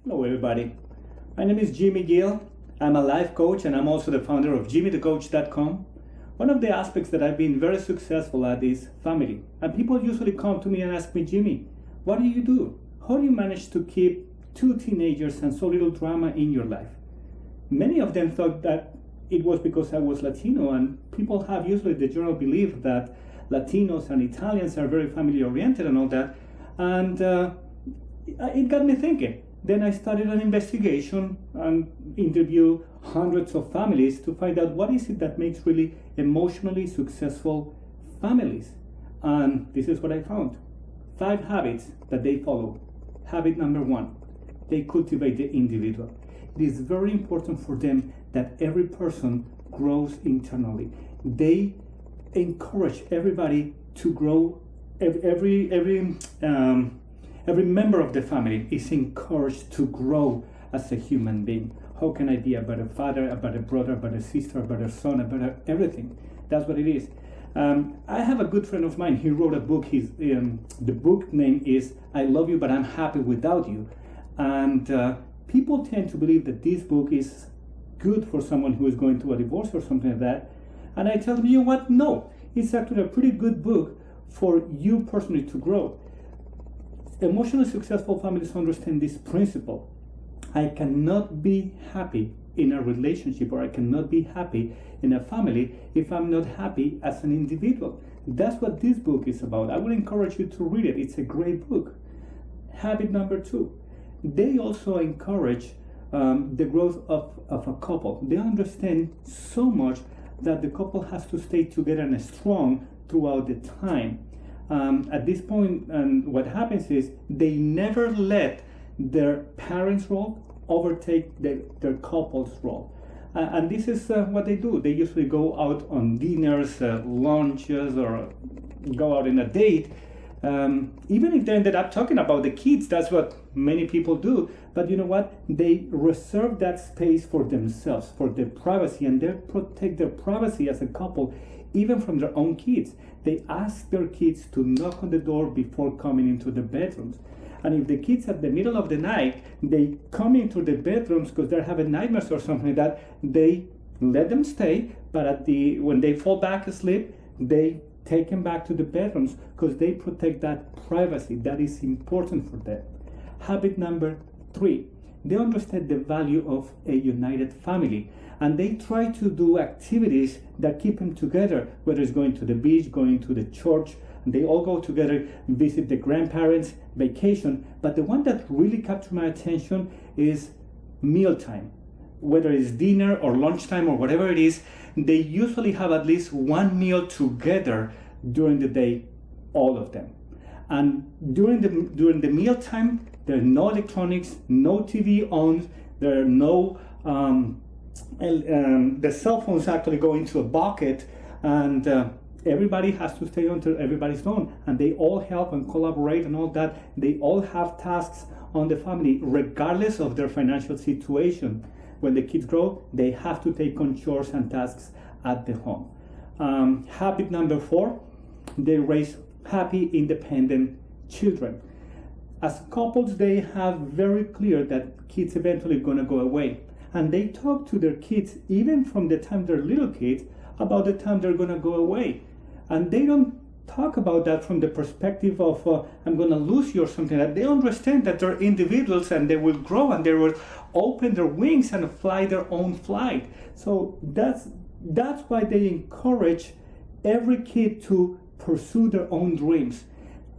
Hello, everybody. My name is Jimmy Gill. I'm a life coach and I'm also the founder of jimmythecoach.com. One of the aspects that I've been very successful at is family. And people usually come to me and ask me, Jimmy, what do you do? How do you manage to keep two teenagers and so little drama in your life? Many of them thought that it was because I was Latino, and people have usually the general belief that Latinos and Italians are very family oriented and all that. And it got me thinking. Then I started an investigation and interviewed hundreds of families to find out what is it that makes really emotionally successful families. And this is what I found. 5 habits that they follow. Habit number 1, they cultivate the individual. It is very important for them that every person grows internally. They encourage everybody to grow. Every member of the family is encouraged to grow as a human being. How can I be a better father, a better brother, a better sister, a better son, a better everything? That's what it is. I have a good friend of mine. He wrote a book. The book name is I Love You, But I'm Happy Without You. And people tend to believe that this book is good for someone who is going through a divorce or something like that. And I tell them, you know what? No, it's actually a pretty good book for you personally to grow. Emotionally successful families understand this principle. I cannot be happy in a relationship, or I cannot be happy in a family if I'm not happy as an individual. That's what this book is about. I would encourage you to read it. It's a great book. Habit number 2, they also encourage the growth of a couple. They understand so much that the couple has to stay together and strong throughout the time. At this point, what happens is they never let their parents' role overtake their couple's role. And this is what they do. They usually go out on dinners, lunches, or go out in a date. Even if they ended up talking about the kids, that's what many people do. But you know what? They reserve that space for themselves, for their privacy, and they protect their privacy as a couple, even from their own kids. They ask their kids to knock on the door before coming into the bedrooms. And if the kids at the middle of the night, they come into the bedrooms because they're having nightmares or something like that, they let them stay, but when they fall back asleep, they take them back to the bedrooms because they protect that privacy. That is important for them. Habit number 3, they understand the value of a united family, and they try to do activities that keep them together, whether it's going to the beach, going to the church. They all go together, visit the grandparents, vacation. But the one that really captured my attention is mealtime. Whether it's dinner or lunchtime or whatever it is, they usually have at least one meal together during the day, all of them. And during the mealtime, there are no electronics, no TV on, there are no the cell phones actually go into a bucket, and everybody has to stay until everybody's done, and they all help and collaborate and all that. They all have tasks on the family regardless of their financial situation. When the kids grow, they have to take on chores and tasks at the home. Habit number 4, they raise happy, independent children. As couples, they have very clear that kids eventually going to go away. And they talk to their kids, even from the time they're little kids, about the time they're going to go away. And they don't talk about that from the perspective of, I'm going to lose you or something like that. They understand that they're individuals and they will grow and they will open their wings and fly their own flight. So that's why they encourage every kid to pursue their own dreams.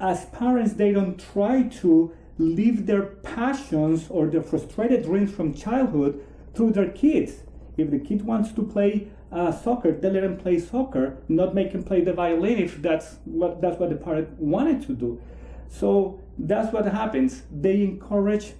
As parents, they don't try to live their passions or their frustrated dreams from childhood through their kids. If the kid wants to play soccer, they let him play soccer, not make him play the violin if that's what the parent wanted to do. So that's what happens. They encourage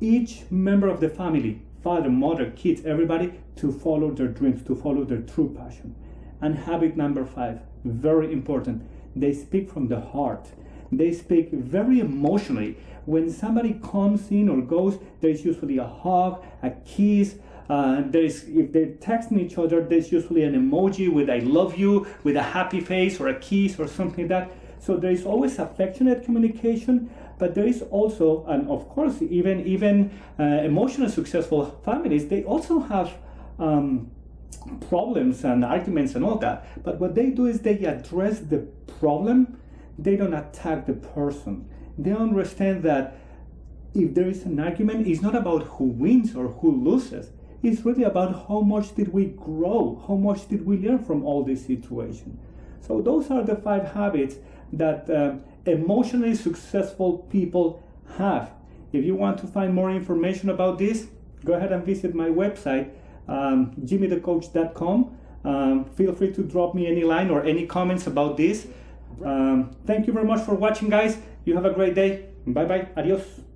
each member of the family, father, mother, kids, everybody, to follow their dreams, to follow their true passion. And habit number 5, very important, they speak from the heart. They speak very emotionally. When somebody comes in or goes, there's usually a hug, a kiss. If they're texting each other, there's usually an emoji with I love you, with a happy face or a kiss or something like that. So there is always affectionate communication, But there is also, and of course, even emotionally successful families, they also have problems and arguments and all that. But what they do is they address the problem. They don't attack the person. They understand that if there is an argument, it's not about who wins or who loses. It's really about how much did we grow, how much did we learn from all this situation. So those are the 5 habits that emotionally successful people have. If you want to find more information about this, go ahead and visit my website, jimmythecoach.com. Feel free to drop me any line or any comments about this. Thank you very much for watching, guys. You have a great day. Bye bye. Adios.